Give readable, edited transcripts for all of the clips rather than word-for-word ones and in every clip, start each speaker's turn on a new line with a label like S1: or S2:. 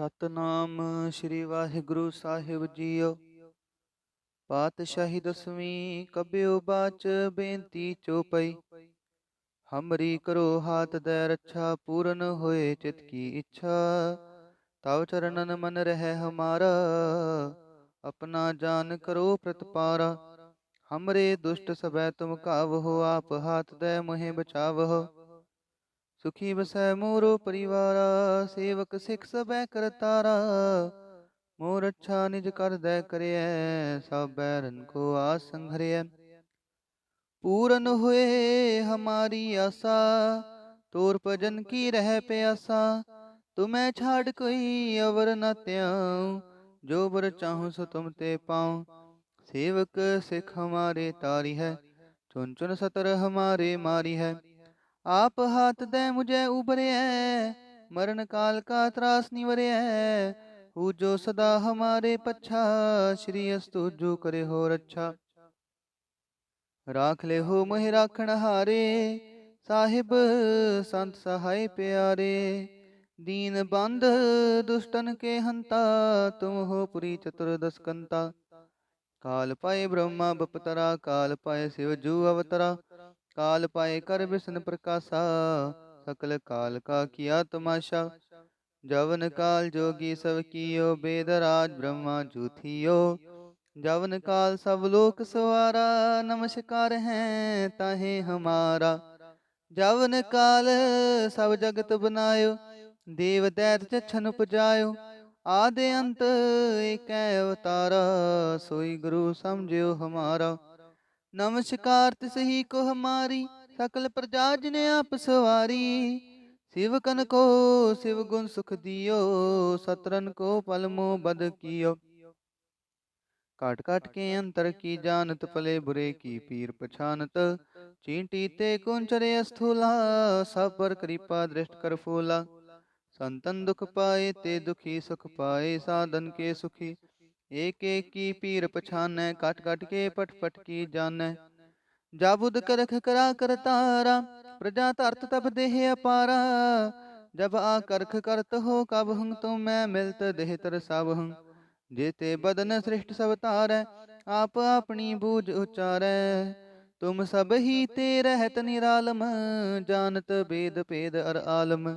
S1: ਸਤਨਾਮ ਸ੍ਰੀ ਵਾਹਿਗੁਰੂ ਸਾਹਿਬ JIO. ਪਾਤਸ਼ਾਹੀ ਦਸਵੀਂ ਕਬਿਓ ਬਾਚ ਬੇਨਤੀ ਚੋਪਈ। ਹਮਰੀ ਕਰੋ ਹਾਥ ਦੈ ਰੱਛਾ, ਪੂਰਨ ਹੋਏ ਚਿਤ ਕੀ ਇੱਛਾ। ਤਵ ਚਰਨਨ ਮਨ ਰਹਿ ਹਮਾਰਾ, ਆਪਣਾ ਜਾਨ ਕਰੋ ਪ੍ਰਤਪਾਰਾ। ਹਮਰੇ ਦੁਸ਼ਟ ਸਬੈ ਤੁਮ ਕਾਵਹੁ, ਆਪ ਹਾਥ ਦੈ ਮੋਹਿ ਬਚਾਵਹੁ। ਸੁਖੀ ਬਸੈ ਮੋਰੋ ਪਰਿਵਾਰਾ, ਸੇਵਕ ਸਿਖ ਸਬੈ ਕਰਤਾਰਾ। ਮੋਰ ਅੱਛਾ ਨਿਜ ਕਰ ਦੈ ਕਰਿਐ, ਸਭ ਬੈਰਨ ਕੋ ਆਸ ਸੰਘਰਿਐ। ਪੂਰਨ ਹੋਏ ਹਮਾਰੀ ਆਸਾ, ਤੋਰ ਭਜਨ ਕੀ ਰਹਿ ਪਿਆਸਾ। ਤੁਮੈ ਛਾੜ ਕੋਈ ਅਵਰ ਨ ਤਿਆਉ, ਜੋ ਬਰ ਚਾਹੂੰ ਸੋ ਤੁਮ ਤੇ ਪਾਉ। सेवक सिख हमारे तारी है, चुन चुन सतर हमारे मारी है। आप हाथ दे मुझे उबरे है, मरण काल का त्रास निवरे है। हु जो सदा हमारे पच्छा, श्री अस्तु जो करे हो रच्छा। राख ले हो मोहि राखण हारे, साहिब संत सहाय प्यारे। दीन बंध दुष्टन के हंता, तुम हो पुरी चतुर्दश कंता। काल पाए ब्रह्मा बपतरा, काल पाए शिव जू अवतरा। काल पाए कर विष्णु प्रकाशा, सकल काल का किया तमाशा। जवन काल जोगी सब कियो, वेद राज ब्रह्मा जूथियो। जवन काल सब लोक सवारा, नमस्कार है ताहे हमारा। जवन काल सब जगत बनायो, देव दैत जछन उपजायो। आदि अंत एक अवतारा, सोई गुरु समझियो हमारा। नमस्कार तिसही को हमारी, सकल प्रजा जिने आप सवारी। शिवकन को शिव गुण सुख दियो, सतरन को पल मोह बद कियो। काट काट के अंतर की जानत, पले बुरे की पीर पछानत। चींटी ते कुंचरे स्थूला, सब पर कृपा दृष्ट कर फूला। संतन दुख पाए ते दुखी, सुख पाए साधन के सुखी। एक एक की पीर पछानै, काट काट के पट पट की जानै। जाबुद करख करा कर तारा, प्रजा धरत तब देह अपारा। जब आ करख करत हो कब हूँ, तुम मैं मिलत देह तर सब हूँ। जेते बदन सृष्ट सब तारै, आप अपनी बूझ उचारै। तुम सब ही ते रहत निरालम, जानत वेद भेद अर आलम।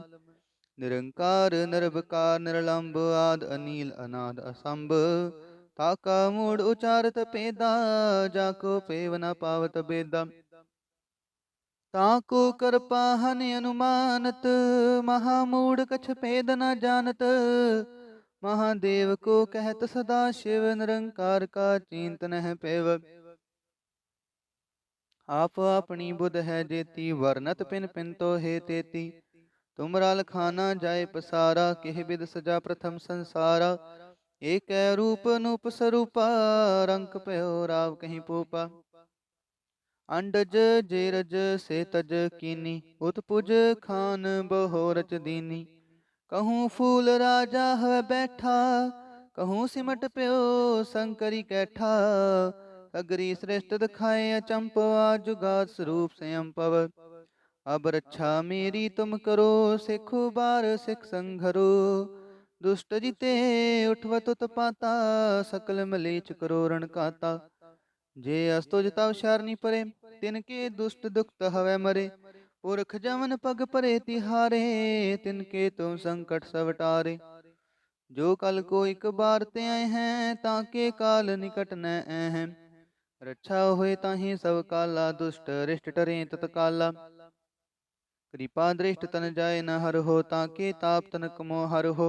S1: निरंकार निर्विकार निरलंब, आद अनील अनाद असंभ। ताका मूड उचारत पेदा, जाको पेव न पावत बेदा। ताको कर पाहन अनुमानत, महामूड कछ भेद न जानत। महादेव को कहत सदा शिव, निरंकार का चिंतन है पेव। आप अपनी बुध है जेती, वर्णत पिन पिन तो हे तेती। तुमरा लखाना जाए पसारा, किह बिद सजा प्रथम संसारा। एक रूप नूप स्वरूपा, रंक पयो राव कहीं पोपा। अंडज जेरज से तज कीनी, उत्पुज खान बहो रच दीनी। कहूँ फूल राजा है बैठा, कहूँ सिमट प्यो शंकरी कैठा। अगरी श्रेष्ठ दिखाए अचंपवा, जुगात स्वरूप स्वयं पव। अब रक्षा मेरी तुम करो, सिख बार सिख संघरो। दुष्ट जिते उठवत उत्पाता, सकल मलेच करो रण काता। जे अस्तुज तव शरणी परे, तिनके दुष्ट दुखत हवै मरे। पुरख जमन पग परे तिहारे, तिनके तुम संकट सब टारे। जो कल को एक बार ते आए हैं, ताके काल निकट न हैं। रक्षा होए ताहि सब काला, दुष्ट रिष्ट टरे तत्काला। कृपा दृष्ट तन जाय न हर हो, ताके ताप तनक मोह हर हो।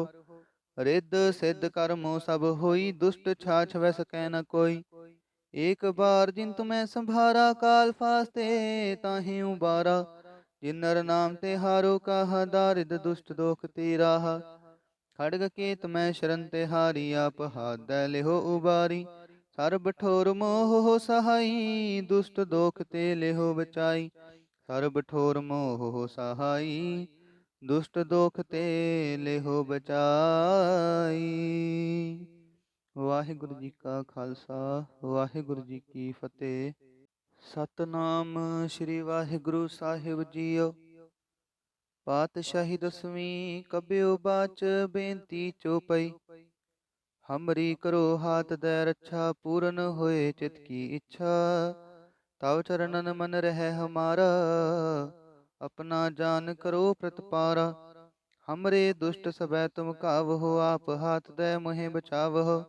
S1: रिद्ध सिद्ध कर्मो सब होई, दुष्ट छाछ वै सकै न कोई। एक बार जिन तुम्हें संभारा, काल फास्ते ताहि उबारा। जिन नर नाम ते हारो काहा, दारिद दुष्ट दोख ते राहा। खड़ग केत मैं शरण ते हारी, आप हाथ दै लेहो उबारी। सर्ब ठोर मोह हो सहाई, दुष्ट दोख ते लेहो बचाई। सर्ब ठोर मोह हो सहाई, दुष्ट दोख ते लेहो बचाई। वाहिगुरु जी का खालसा, वाहिगुरु जी की फतेह। सतनाम श्री वाहिगुरु साहिब जीओ। ਪਾਤਸ਼ਾਹੀ ਦਸਵੀਂ ਕਬਿਉ ਬਾਚ ਬੇਨਤੀ ਚੋਪਈ। ਹਮਰੀ ਕਰੋ ਹਾਥ ਦੈ ਰੱਛਾ ਪੂਰਨ ਹੋਏ ਚਿਤ ਕੀ ਇੱਛਾ। ਤਵ ਚਰਨਨ ਮਨ ਰਹਿ ਹਮਾਰਾ ਆਪਣਾ ਜਾਨ ਕਰੋ ਪ੍ਰਤਪਾਰਾ। ਹਮਰੇ ਦੁਸ਼ਟ ਸਭੈ ਤੁਮ ਕਾਵਹੁ ਆਪ ਹਾਥ ਦੈ ਮੋਹਿ ਬਚਾਵਹੁ।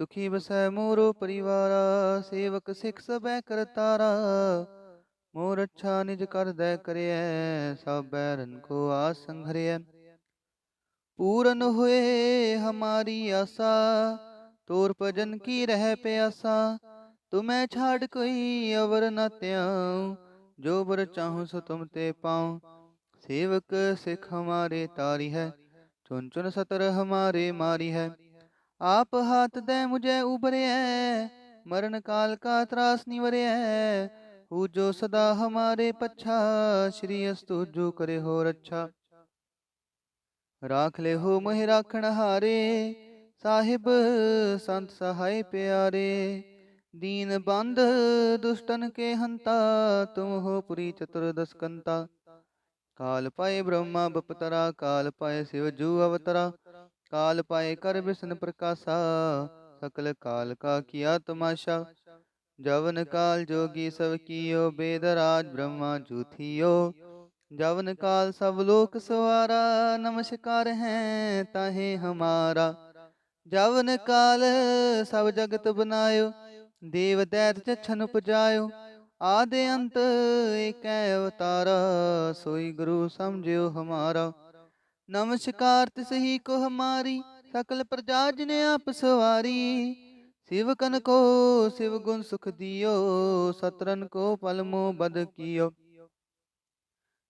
S1: ਸੁਖੀ ਬਸੈ ਮੋਰੋ ਪਰਿਵਾਰਾ ਸੇਵਕ ਸਿਖ ਸਭੈ ਕਰਤਾਰਾ। ਮੋਰ ਅੱਛਾ ਨਿਜ ਕਰ ਦੈ ਕਰਿਐ ਸਭ ਬੈਰਨ ਕੋ ਆਸ ਸੰਘਰਿਐ। पूरन हुए हमारी आशा तोर भजन की रह प्यासा। तुम्हें छाड़ कोई अवर न त्याऊं जो बर चाहूं सो तुम ते पाऊं। सेवक सिख हमारे तारी है चुन चुन सतर हमारे मारी है। आप हाथ दे मुझे उबरे मरण काल का त्रास निवरे हु जो सदा हमारे पच्छा श्री अस्तु जो करे हो रच्छा। ਰਾਖ ਲਿਹੋ ਮੋਹਿ ਰਾਖਣ ਹਾਰੇ ਸਾਹਿਬ ਸੰਤ ਸਹਾਇ ਪਿਆਰੇ। ਦੀਨ ਬੰਧ ਦੁਸ਼ਟਨ ਕੇ ਹੰਤਾ ਤੁਮ ਹੋ ਪੁਰੀ ਚਤੁਰਦਸ ਕੰਤਾ। ਕਾਲ ਪਾਏ ਬ੍ਰਹਮਾ ਬਪਤਰਾ ਕਾਲ ਪਾਏ ਸਿਵ ਜੂ ਅਵਤਰਾ। ਕਾਲ ਪਾਏ ਕਰ ਬਿਸ਼ਨ ਪ੍ਰਕਾਸ਼ਾ ਸਕਲ ਕਾਲ ਕਾ ਕੀਆ ਤਮਾਸ਼ਾ। ਜਵਨ ਕਾਲ ਜੋਗੀ ਸਭ ਕੀਓ ਬੇਦ ਰਾਜ ਬ੍ਰਹਮਾ ਜੂਥੀਓ। जवन काल सब लोक सवारा नमस्कार है ताहे हमारा। जवन काल सब जगत बनायो देव दैत चछन उपजायो। आदि अंत एक अवतारा सोई गुरु समझियो हमारा। नमस्कार तिस ही को हमारी सकल प्रजा जिने आप सवारी। शिवकन को शिव गुण सुख दियो सतरन को पल मोह बद कियो।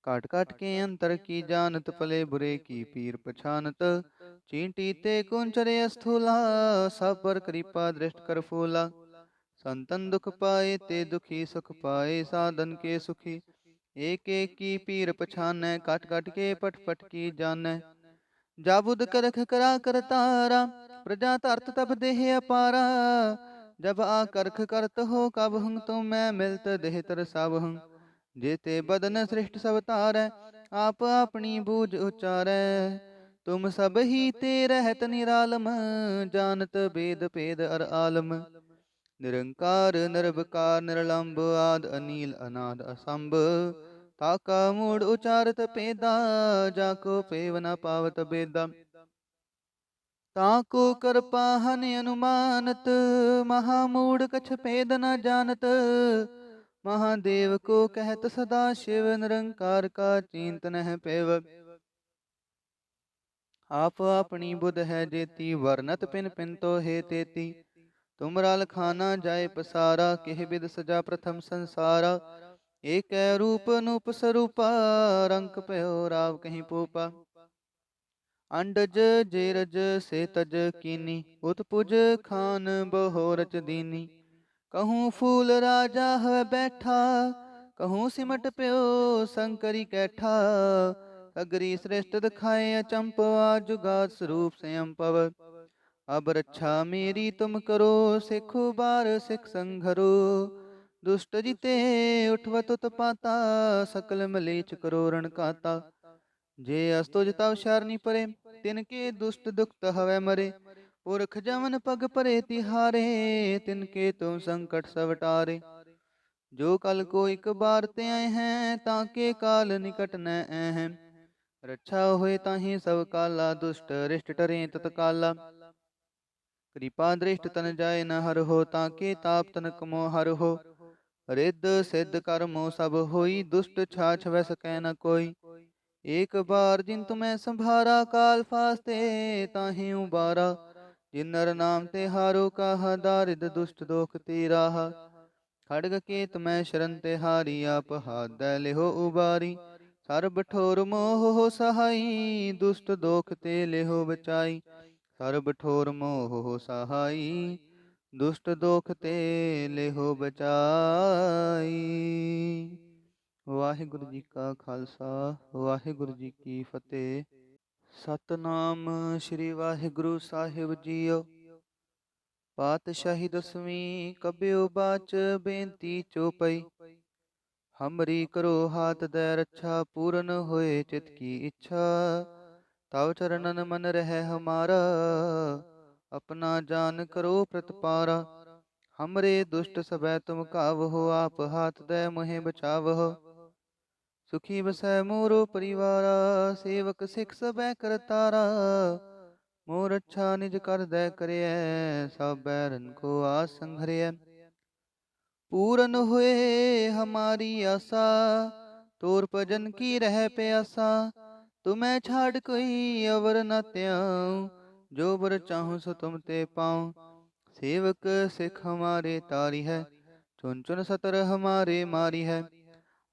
S1: काट काट के अंतर की जानत पले बुरे की पीर पछानत। चींटी ते कुंचरे स्थूला सब पर कृपा दृष्ट कर फूला। संतन दुख पाए ते दुखी सुख पाए साधन के सुखी। एक एक की पीर पछानै काट काट के पट पट की जानै। जाबुद करख करा कर तारा प्रजा तरत तब देह अपारा। जब आ करख करत हो कब हूँ तुम मैं मिलत देह तर सब हूँ। जेते बदन सृष्ट सब तारै आप अपनी बूझ उचारै। तुम सब ही ते रहत निरालम जानत बेद भेद अर आलम। निरंकार निर्विकार निर्लंब आद अनील अनाद असंभ। ताका मूढ़ उचारत पेदा जाको पेव न पावत बेदा। ताको कृपा हनि अनुमानत महामूढ़ कछ भेद न जानत। महादेव को कहत सदा शिव निरंकार का चिंत नह पेव। आप अपनी बुध है जेती वर्णत पिन पिन तो हे तेती। तुमरा लखाना जाय पसारा केह बिद सजा प्रथम संसारा। एक रूप नूप स्वरूपा रंक पयो राव कहीं पूपा। अंडज जेरज से तज कीनी उत्पुज खान बहोरच दीनी। कहूँ फूल राजा है बैठा कहूँ सिमट प्यो शंकरी कैठा। अगरी श्रेष्ठ दिखाए अचंपवा जुगात स्वरूप स्वयं पव। अब रक्षा मेरी तुम करो सिखो बार सिख संघरो। दुष्ट जिते उठवत उत्पाता सकल मलेच करो रण काता। जे अस्तुज तव शरणी परे तिनके दुष्ट दुखत हवै मरे। पुरख जमन पग परे तिहारे तिनके तुम संकट सब टारे। जो कल को एक बार ते आए हैं ताके काल निकट न हैं। रक्षा होए ताहि सब काला दुष्ट रिष्ट टरे तत्काला। कृपा दृष्ट तन जाय न हर हो ताके ताप तन कमो हर हो। रिद्ध सिद्ध कर्मो सब होई दुष्ट छाछ वै सकै न कोई। एक बार जिन तुम्हें संभारा काल फास्ते ताहि उबारा। जिन नर नाम ते हारो काहा दारिद दुष्ट दोख तीराहा। खड़ग केत मैं शरण ते हारी आप हाथ दै लेहो उबारी। सर्ब ठोर मोह हो सहाई दुष्ट दोख ते लेहो बचाई। सर्ब ठोर मोह हो सहाई दुष्ट दोख ते लेहो बचाई। वाहिगुरु जी का खालसा वाहिगुरु जी की फतेह। सतनाम श्री वाहिगुरु साहिब जीओ। पातशाही दसवीं कबियो बाच बेनती चौपई। हमरी करो हाथ दे रक्षा, पूरन होए चित की इच्छा। तव चरणन मन रहे हमारा, अपना जान करो प्रतिपारा। हमरे दुष्ट सबै तुम कावहो, आप हाथ दे मोहे बचावहो। सुखी बसै मोरो परिवारा, सेवक सिख सबै करतारा। मोर अच्छा निज कर दे करिय, सब बैरन को आस संघरिय। पूरन हुए हमारी आशा, तोर भजन की रह प्यासा। तुम्हें छाड़ कोई अवर न त्याऊं, जो बर चाहूं सो तुम ते पाऊं। सेवक सिख हमारे तारी है, चुन चुन सतर हमारे मारी है।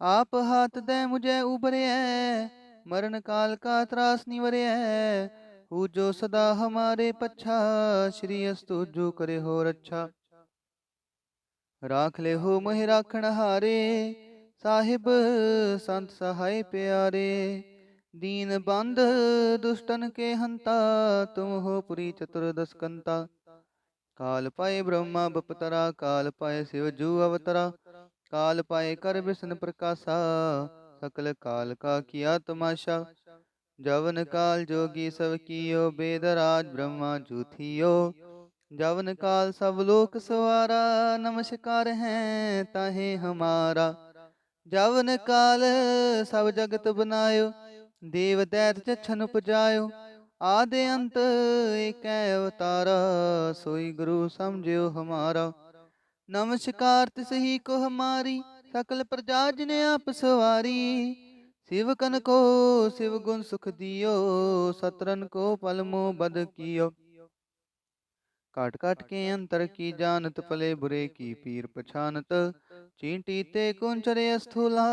S1: आप हाथ दे मुझे उबरे है, मरण काल का त्रास निवरे है। हु जो सदा हमारे पच्छा, श्री अस्तु जो करे हो रक्षा। राख ले हो मोहि राखण हारे, साहिब संत सहाय प्यारे। दीन बंध दुष्टन के हंता, तुम हो पुरी चतुर्दश कंता। काल पाए ब्रह्मा बपतरा, काल पाए शिव जू अवतरा। काल पाए कर विष्णु प्रकाशा, सकल काल का किया तमाशा। जवन काल जोगी सब कियो, वेद राज ब्रह्मा जूथियो। जवन काल सब लोक सवारा, नमस्कार है ताहे हमारा। जवन काल सब जगत बनायो, देव दैत चछन उपजायो। आदि अंत एक अवतारा, सोई गुरु समझियो हमारा। नमस्कार तिस ही को हमारी, सकल प्रजा जिने आप सवारी। शिव कन को शिव गुण सुख दियो, सतरन को पल मोह बद कियो। काट काट के अंतर की जानत, पले बुरे की पीर पछानत। चींटी ते कुंचरे स्थूला,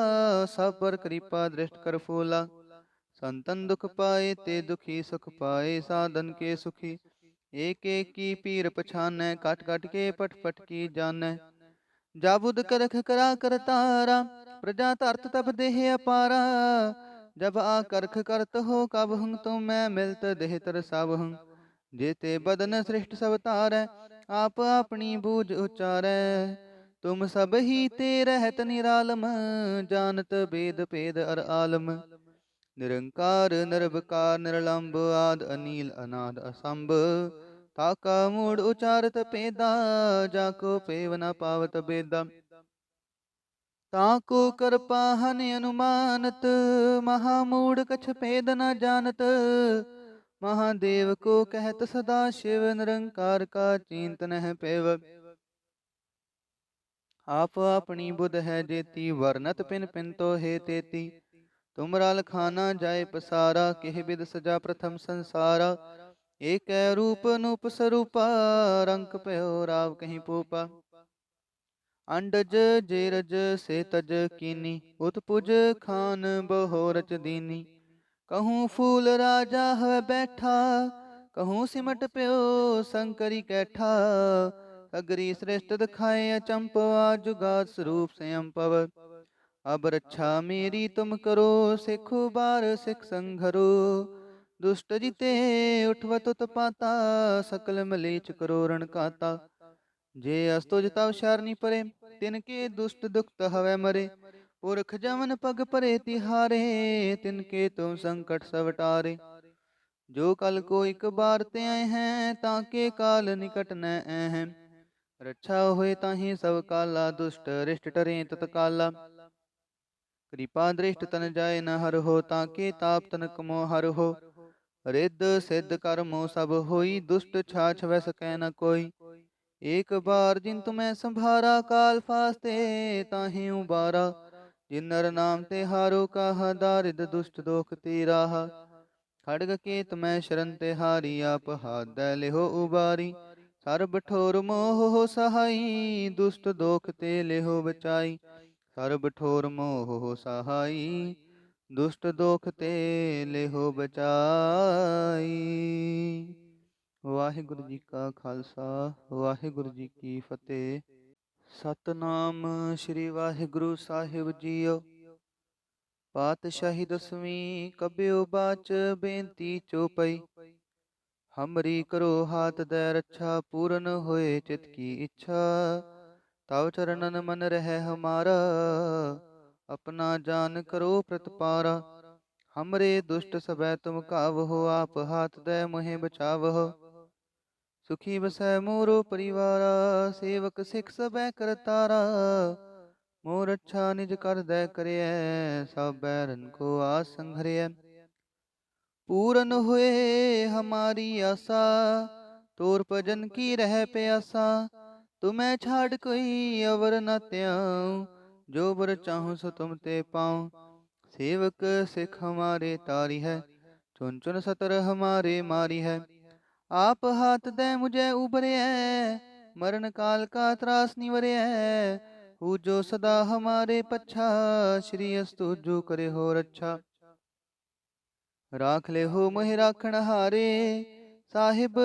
S1: सब पर कृपा दृष्ट कर फूला। संतन दुख पाए ते दुखी, सुख पाए साधन के सुखी। एक एक की पीर पछानै, काट काट के पट पट की जानै। जाबुद करख करा करतारा, प्रजा तरत तब देह अपारा। जब आ करख करत हो, कब हूँ तुम मैं मिलत देह तर सब हूँ। जेते बदन सृष्ट सब तारै, आप अपनी बूझ उचारै। तुम सब ही ते रहत निरालम, जानत वेद भेद अर आलम। निरंकार निर्विकार निर्लंब, आद अनील अनाद असंभ। ताका मूड उचारत पेदा, जाको पेव न पावत बेदा। ताको कृपा हनि अनुमानत, महामूढ़ कछ भेद न जानत। महादेव को कहत सदा शिव, निरंकार का चिंत नह पेव। आप अपनी बुध है जेती, वर्णत पिन पिन तो हे तेती। तुमरा लखाना जाय पसारा, केह बिद सजा प्रथम संसारा। एक रूप नूप स्वरूपा, रंक पयो राव कहीं पूपा। अंडज जेरज से तज कीनी, उत्पुज खान बहोरच दीनी। कहूँ फूल राजा है बैठा, कहूँ सिमट प्यो शंकरी कैठा। अगरी श्रेष्ठ दिखाए अचंपवा, जुगात स्वरूप स्वयं पव। अब रक्षा मेरी तुम करो, सिखो बार सिख संघरो। दुष्ट जिते उठवत उत्पाता, सकल मलेच करो रण काता। जे अस्तुज तव शरणी परे, तिनके दुष्ट दुखत हवै मरे। पुरख जमन पग परे तिहारे, तिनके तुम संकट सब टारे। जो कल को एक बार ते आए हैं, ताके काल निकट न हैं। रक्षा होए ताहि सब काला, दुष्ट रिष्ट टरे तत्काला। कृपा दृष्ट तन जाय न हर हो, ताके ताप तन कमो हर हो। रिद्ध सिद्ध कर्मो सब होई, दुष्ट छाछ वै सकै न कोई। एक बार जिन तुम्हें संभारा, काल फास्ते ताहि उबारा। जिन नर नाम ते हारो, कहा दारिद दुष्ट दोख ते राहा। खड़ग केत मैं शरण ते हारी, आप हाथ दै लेहो उबारी। सर्ब ठोर मोह हो सहाई, दुष्ट दोख ते लेहो बचाई। सर्ब ठोर मोह हो सहाई, दुष्ट दोख ते लेहो बचाई। वाहिगुरु जी का खालसा, वाहिगुरु जी की फतेह। सतनाम श्री वाहिगुरु साहिब जीओ। पातशाही दसवीं कबियो बाच, बेनती चौपई। हमरी करो हाथ दे रक्षा, पूरन होए चित की इच्छा। तव चरणन मन रहे हमारा, अपना जान करो प्रतिपारा। हमरे दुष्ट सबै तुम कावहो, आप हाथ दे मोहे बचावहो। सुखी बसै मोरो परिवारा, सेवक सिख सबै करतारा। मोर अच्छा निज कर दै करियै, सब बैरन को आस संघरियै। पूरन हुए हमारी आशा, तोर भजन की रह प्यासा। तुम्हें छाड़ कोई अवर न त्याऊं, जो बर चाहूं सो तुम ते पाऊं। सेवक सिख हमारे तारी है, चुन चुन सतर हमारे मारी है। आप हाथ दे मुझे उबरे मरण काल का त्रास निवरे। हु जो सदा हमारे पच्छा, श्री अस्तु जो करे हो रक्षा। राख ले हो मोहि राखण हारे, साहिब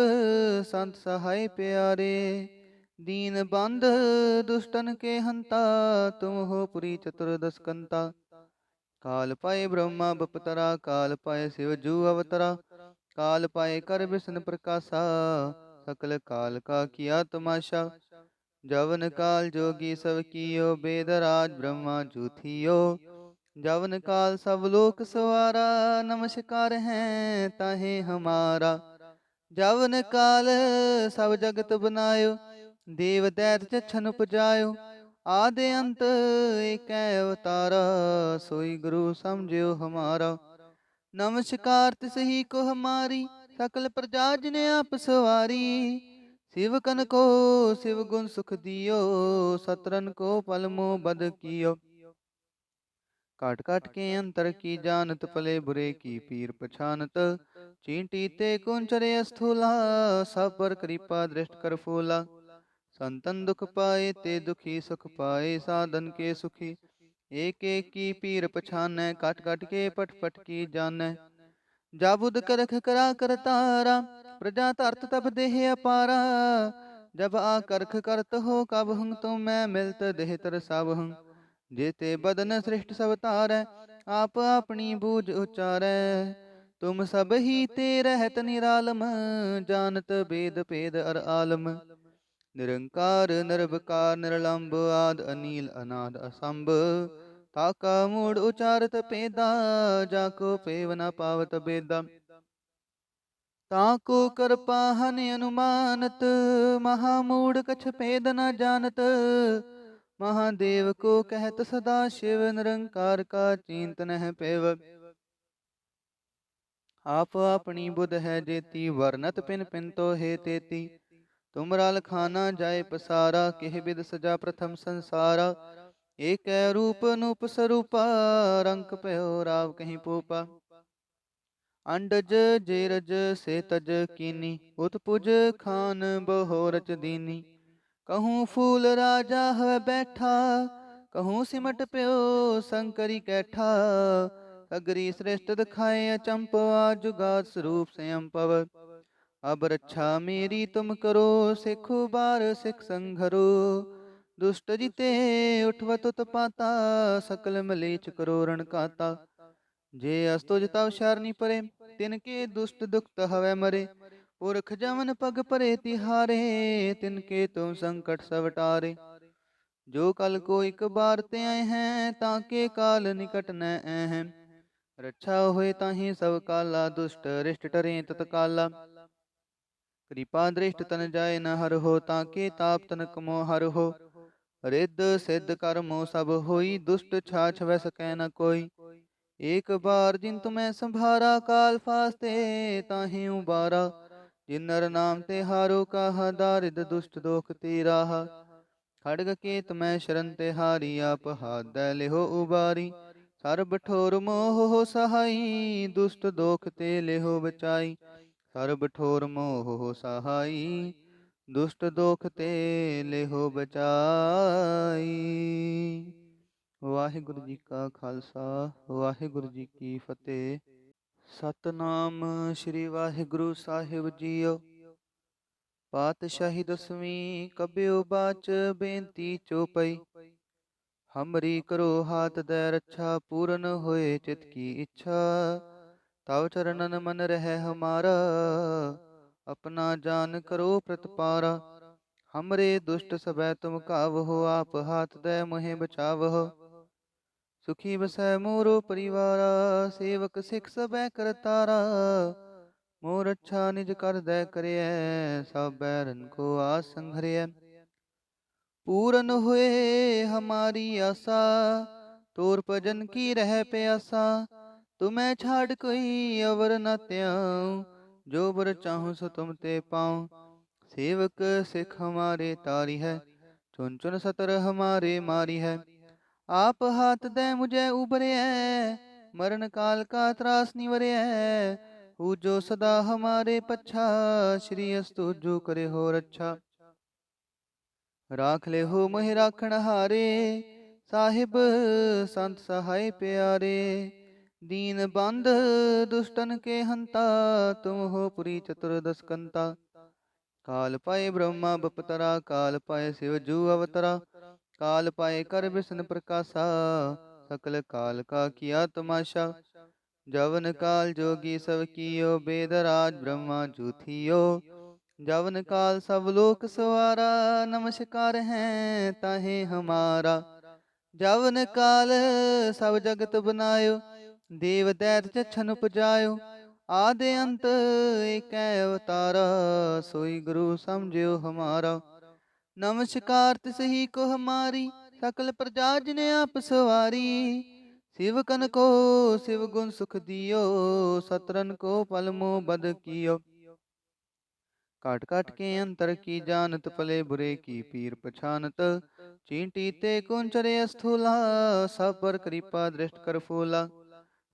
S1: संत सहाय प्यारे। दीन बंध दुष्टन के हंता, तुम हो पुरी चतुर्दश कंता। काल पाए ब्रह्मा बपतरा, काल पाए शिव जू अवतरा। काल पाए कर विष्णु प्रकाशा, सकल काल का किया तमाशा। जवन काल जोगी सब कियो, वेद राज ब्रह्मा जूथियो। जवन काल सब लोक सवारा, नमस्कार है ताहे हमारा। जवन काल सब जगत बनायो, देव दैत जछन उपजायो। आदि अंत एक अवतारा, सोई गुरु समझियो हमारा। नमस्कार तिसही को हमारी, सकल प्रजा जिने आप सवारी। शिव कन को शिव गुण सुख दियो, सतरन को पल मोह बद कियो। काट काट के अंतर की जानत, पले बुरे की पीर पछानत। चींटी ते कुंचरे स्थूला, सब पर कृपा दृष्ट कर फूला। संतन दुख पाए ते दुखी, सुख पाए साधन के सुखी। एक एक की पीर पछानै, काट काट के पट पट की जानै। जाबुद करख करा कर तारा, प्रजा तरत तब देह अपारा। जब आ करख करत हो, कब हूँ तुम मैं मिलत देह तर सब हूँ। जेते बदन सृष्ट सब तारै, आप अपनी बूझ उचारै। तुम सब ही ते रहत निरालम, जानत वेद भेद अर आलम। निरंकार निर्विकार निर्लंब, आद अनील अनाद असंभ। ताका मूड उचारत पेदा, जाको पेव न पावत बेदा। ताको कर पाहन अनुमानत, महामूड कछ भेद न जानत। महादेव को कहत सदा शिव, निरंकार का चिंतन है पेव। आप अपनी बुध है जेती, वर्णत पिन पिन तो हे तेती। तुमरा लखाना जाय पसारा, केह बिद सजा प्रथम संसारा। एक रूप नूप स्वरूपा, रंक पयो राव कहीं पोपा। अंडज जेरज से तज कीनी, उत्पुज खान बहोरच दीनी। कहूँ फूल राजा है बैठा, कहूँ सिमट प्यो शंकरी कैठा। सगरी श्रेष्ठ दिखाए अचंपवा, जुगात स्वरूप स्वयं पव। अब रक्षा मेरी तुम करो, सिख बार सिख संघरो। दुष्ट जिते उठवत उत्पाता, सकल मलेच करो रण काता। जे अस्तुज तव शरणी परे, तिनके दुष्ट दुखत हवै मरे। पुरख जमन पग परे तिहारे, तिनके तुम संकट सब टारे। जो कल को एक बार ते आए हैं, ताके काल निकट न हैं। रक्षा होए ताहि सब काला, दुष्ट रिष्ट टरे तत्काला। कृपा दृष्ट तन जाय न हर हो, ताके ताप तन कमो हर हो। रिद्ध सिद्ध कर्मो सब होई, दुष्ट छाछ वै सकै न कोई। एक बार जिन तुम्हें संभारा, काल फास्ते ताहि उबारा। जिन नर नाम ते हारो काहा, दारिद दुष्ट दोख ते राहा। खड़ग केत मैं शरण ते हारी, आप हाथ दै लेहो उबारी। सर्ब ठोर मोह हो सहाई, दुष्ट दोख ते लेहो बचाई। सर्ब ठोर मोह हो सहाई, दुष्ट दोख ते लेहो बचाई। वाहिगुरु जी का खालसा, वाहिगुरु जी की फतेह। सतनाम श्री वाहिगुरु साहिब जीओ। पातशाही दसवीं कबियो बाच, बेनती चौपई। हमरी करो हाथ दै रक्षा, पूरन होए चित की इच्छा। तव चरणन मन रह हमारा, अपना जान करो प्रतिपारा। हमरे दुष्ट सबै तुम कावहो, आप हाथ दै मोहे बचावहो। सुखी बसै मोरो परिवारा, सेवक सिख सबै करतारा। मोर अच्छा निज कर दै करियै, सब बैरन को आस संघरियै। पूरन हुए हमारी आशा, तोर भजन की रह प्यासा। तुम्हें छाड़ कोई अवर न त्याऊं, जो बर चाहूं सो तुम ते पाऊं। सेवक सिख हमारे तारी है, चुन चुन सतर हमारे मारी है। आप हाथ दे मुझे उबरे है, मरण काल का त्रास निवरे है। हु जो सदा हमारे पच्छा, श्री अस्तु जो करे हो रच्छा। राख ले हो मोहि राखण हारे, साहिब संत सहाय प्यारे। दीन बंध दुष्टन के हंता, तुम हो पुरी चतुर्दश कंता। काल पाए ब्रह्मा बपतरा, काल पाए शिव जू अवतरा। काल पाए कर विष्णु प्रकाशा, सकल काल का किया तमाशा। जवन काल जोगी सब कियो, वेद राज ब्रह्मा जूथियो। जवन काल सब लोक सवारा, नमस्कार है ताहे हमारा। जवन काल सब जगत बनायो, देव दैत जछन उपजायो। आदि अंत एक अवतारा, सोई गुरु समझियो हमारा। नमस्कार तिस ही को हमारी, सकल प्रजा जिने आप सवारी। शिव कन को शिव गुण सुख दियो, सतरन को पल मोह बद कियो। काट काट के अंतर की जानत, पले बुरे की पीर पछानत। चींटी ते कुंचरे स्थूला, सब पर कृपा दृष्ट कर फूला।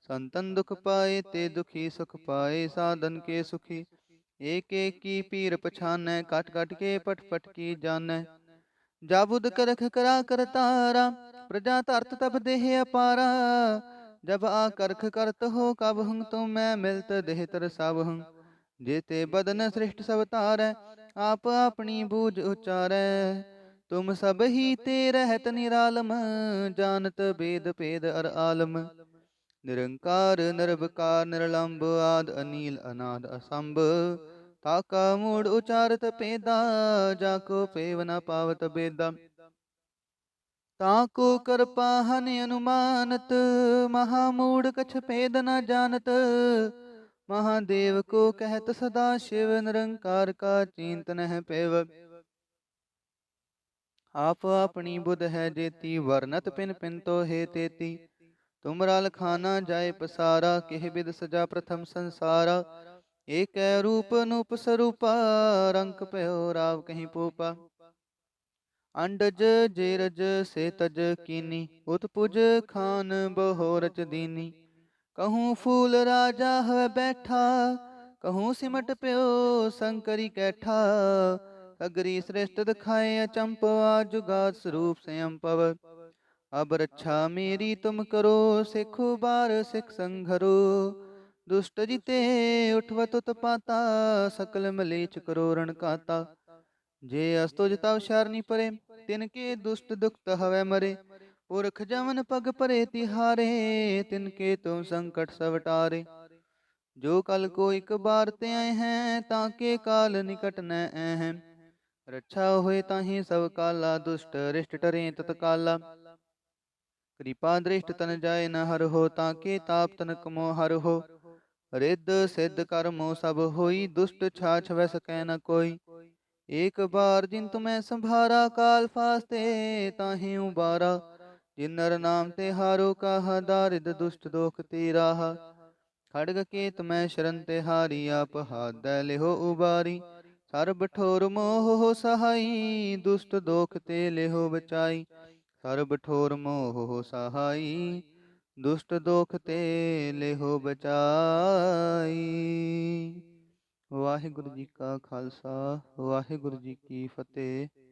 S1: संतन दुख पाए ते दुखी, सुख पाए साधन के सुखी। एक एक की पीर पछानै, काट काट के पट पट की जानै। जाबुद करख करा करतारा, प्रजा धरत तब देह अपारा। जब आ करख करत हो कब हूँ, तुम मैं मिलत देह तर सब हूँ। जेते बदन सृष्ट सब तारै, आप अपनी बूझ उचारै। तुम सब ही ते रहत निरालम, जानत वेद भेद अर आलम। निरंकार निर्विकार निर्लंब, आद अनील अनाद असंभ। ताका मूड उचारत पेदा, जाको पेव न पावत बेदा। ताको कर पाहन अनुमानत, महामूड कछ भेद न जानत। महादेव को कहत सदा शिव, निरंकार का चिंतन है पेव। आप अपनी बुध है जेती, वर्णत पिन पिन तो हे तेती। तुमरा लखाना जाय पसारा, केह बिद सजा प्रथम संसारा। एक रूप अनूप स्वरूपा, रंक पयो राव कहीं पूपा। अंडज जेरज से तज कीनी, उत्पुज खान बहोरच दीनी। कहूँ फूल राजा है बैठा, कहूँ सिमट प्यो शंकरी कैठा। अगरी श्रेष्ठ दिखाए अचंपवा, जुगात स्वरूप स्वयं पव। अब रक्षा मेरी तुम करो, सिखो बार सिख संघरो। दुष्ट जिते उठवत उत्पाता, सकल मलेच करो रण काता। जे अस्तुज तव शरणी परे, तिनके दुष्ट दुखत हवै मरे। पुरख जमन पग परे तिहारे, तिनके तुम संकट सब टारे। जो कल को एक बार ते आए हैं, ताके काल निकट न हैं। रक्षा होए ताहि सब काला, दुष्ट रिष्ट टरे तत्काला। कृपा दृष्ट तन जाय न हर हो, ताके ताप तन कमो हर हो। रिद्ध सिद्ध कर्मो सब होई, दुष्ट छाछ वै सकै न कोई। एक बार जिन तुम्हें संभारा, काल फास्ते ताहि उबारा। जिन नर नाम ते हारो काहा, दारिद दुष्ट दोख ते राहा। खड़ग केत मैं शरण ते हारी, आप हाथ दै लेहो उबारी। सर्ब ठोर मोह हो सहाई, दुष्ट दोख ते लेहो बचाई। सर्ब ठोर मोह हो सहाई, दुष्ट दोख ते लेहो बचाई। वाहिगुरु जी का खालसा, वाहिगुरु जी की फतेह।